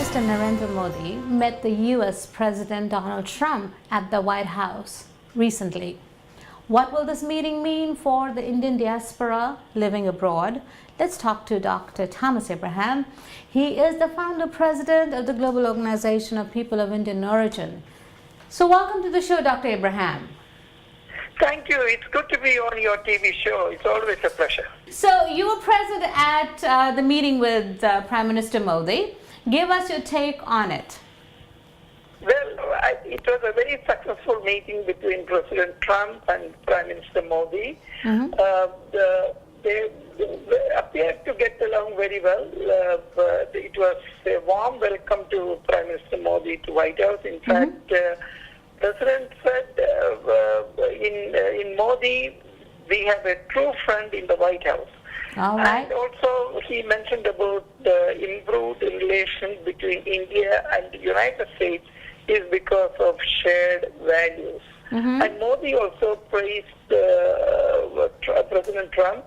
Minister Narendra Modi met the US President Donald Trump at the White House recently. What will this meeting mean for the Indian diaspora living abroad? Let's talk to Dr. Thomas Abraham. He is the founder president of the Global Organization of People of Indian Origin. So welcome to the show, Dr. Abraham. Thank you. It's good to be on your TV show. It's always a pleasure. So you were present at the meeting with Prime Minister Modi. Give us your take on it. Well, it was a very successful meeting between President Trump and Prime Minister Modi. Mm-hmm. They appeared to get along very well. It was a warm welcome to Prime Minister Modi to White House. In fact, President said in Modi, we have a true friend in the White House. All right. And also he mentioned about the improved relation between India and the United States is because of shared values. Mm-hmm. And Modi also praised President Trump,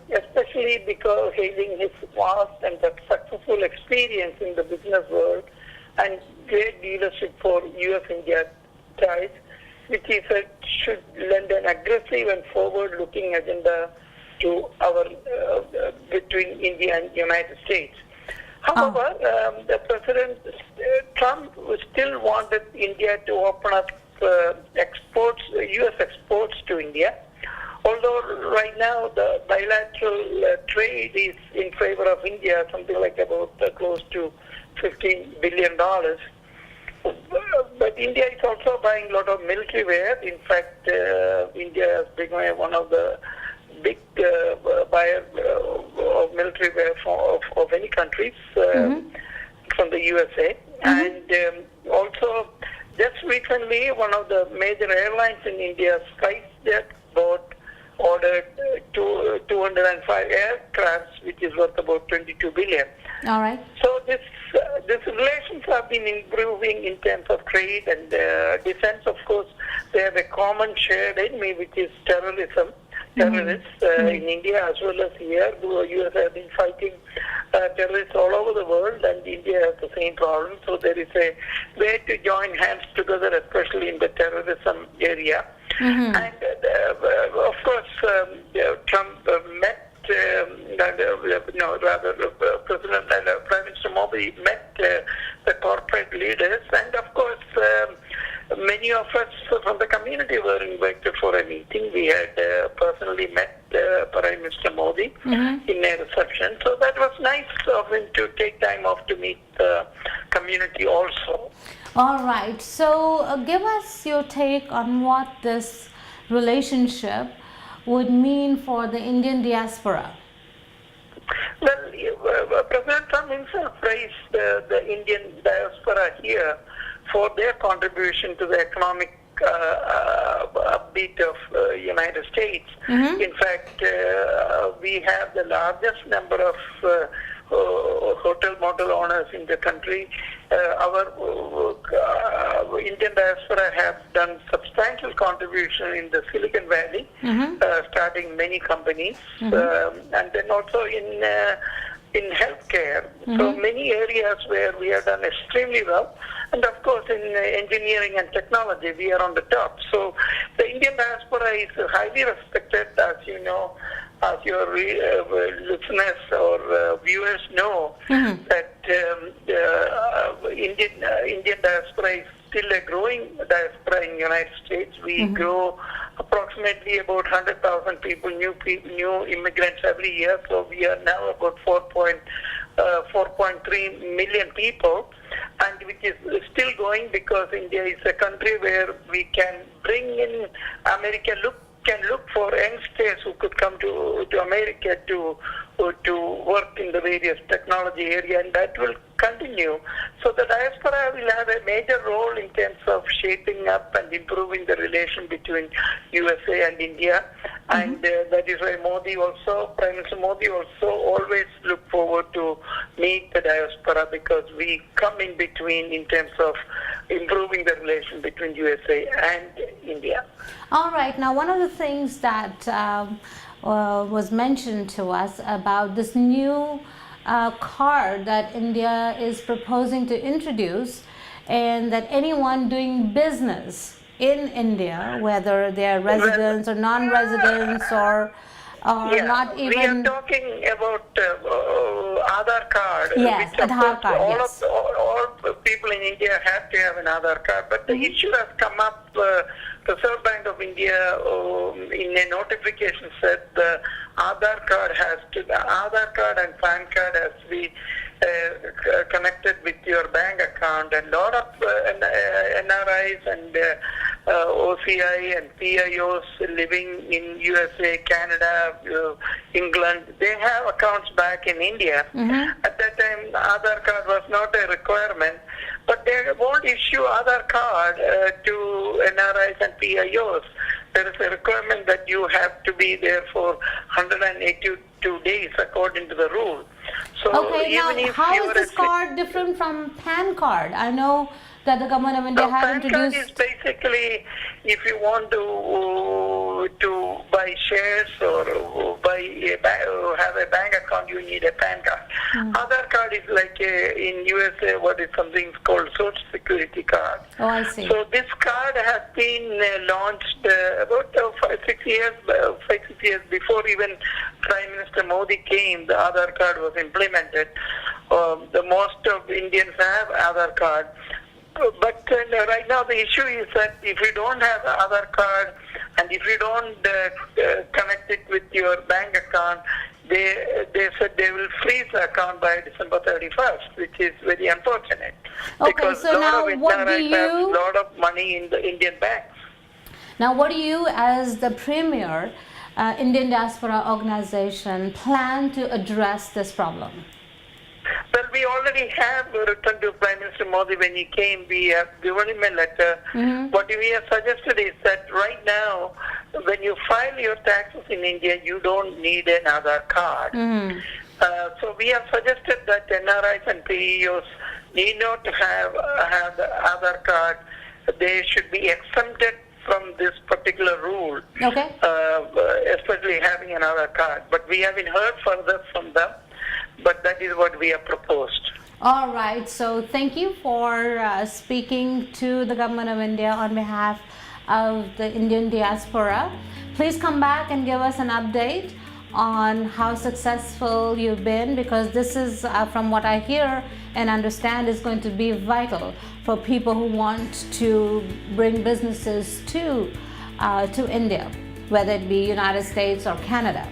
especially because hailing his vast and successful experience in the business world and great leadership for U.S.-India ties, which he said should lend an aggressive and forward-looking agenda to our between India and United States. However, the President Trump still wanted India to open up exports, U.S. exports to India. Although right now the bilateral trade is in favor of India, something like about close to $15 billion. But India is also buying a lot of military wear. In fact, India has become one of the big buyer of military wear of any countries from the USA. And also, just recently, one of the major airlines in India, SkyJet, ordered 205 aircrafts, which is worth about $22 billion. All right. So these relations have been improving in terms of trade and defense. Of course, they have a common shared enemy, which is terrorism. Terrorists in India as well as here. The US have been fighting terrorists all over the world, and India has the same problem. So there is a way to join hands together, especially in the terrorism area. And of course, Trump met. President and Prime Minister Modi met the corporate leaders, and of course, many of us from the community were invited for a meeting. We had personally met Prime Minister Modi in a reception, so that was nice of him to take time off to meet the community also. All right. So give us your take on what this relationship would mean for the Indian diaspora. Well, President Trump himself praised the Indian diaspora here for their contribution to the economic upbeat of United States. In fact, we have the largest number of hotel motel owners in the country. Our Indian diaspora have done substantial contribution in the Silicon Valley, starting many companies, and then also in healthcare. So many areas where we have done extremely well. And of course, in engineering and technology, we are on the top. So the Indian diaspora is highly respected, as you know, as your listeners or viewers know, that Indian diaspora is still a growing diaspora in the United States. We grow approximately about 100,000 people, new immigrants every year. So we are now about 4.3 million people, and which is still going because India is a country where we can bring in America. Can look for youngsters who could come to America to work in the various technology area, and that will continue. So the diaspora will have a major role in terms of shaping up and improving the relation between USA and India. And that is why Prime Minister Modi also always look forward to meet the diaspora, because we come in between in terms of improving the relation between USA and India. All right. Now, one of the things that was mentioned to us about this new card that India is proposing to introduce, and that anyone doing business in India, whether they are residents or non-residents or not even. We are talking about Aadhaar card. Yes, which of Aadhaar course card, all yes. all people in India have to have an Aadhaar card, but the issue has come up. Reserve Bank of India in a notification said the Aadhaar card and PAN card has to be connected with your bank account, and a lot of NRIs and OCI and PIOs living in USA, Canada, England, they have accounts back in India. At that time, Aadhaar card was not a requirement, but they won't issue Aadhaar card to NRIs and PIOs. There is a requirement that you have to be there for 182 days according to the rule. So okay, now how is this card different from PAN card? I know that the government of India has introduced. PAN card is basically if you want to buy shares or have a bank account, you need a PAN card. Aadhaar card is like in USA what is something called Social Security card. Oh, I see. So this card has been launched about 5-6 years before even Prime Minister Modi came. The Aadhaar card was implemented. The most of Indians have Aadhaar card. But right now the issue is that if you don't have the Aadhaar card and if you don't connect it with your bank account, they said they will freeze the account by December 31st, which is very unfortunate. Okay, because so now what do NRIs have a you... lot of money in the Indian banks. Now what do you, as the Premier, Indian Diaspora Organization, plan to address this problem? Well, we already have written to Prime Minister Modi when he came. We have given him a letter. What we have suggested is that right now, when you file your taxes in India, you don't need an Aadhaar card. So we have suggested that NRIs and PEOs need not have the Aadhaar card. They should be exempted from this particular rule, Okay. especially having an Aadhaar card. But we haven't heard further from them. But that is what we have proposed. All right. So thank you for speaking to the government of India on behalf of the Indian diaspora. Please come back and give us an update on how successful you've been, because this is, from what I hear and understand, is going to be vital for people who want to bring businesses to India, whether it be United States or Canada.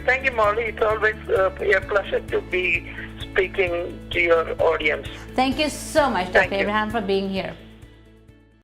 Thank you, Molly. It's always a pleasure to be speaking to your audience. Thank you so much, Dr. Abraham, for being here.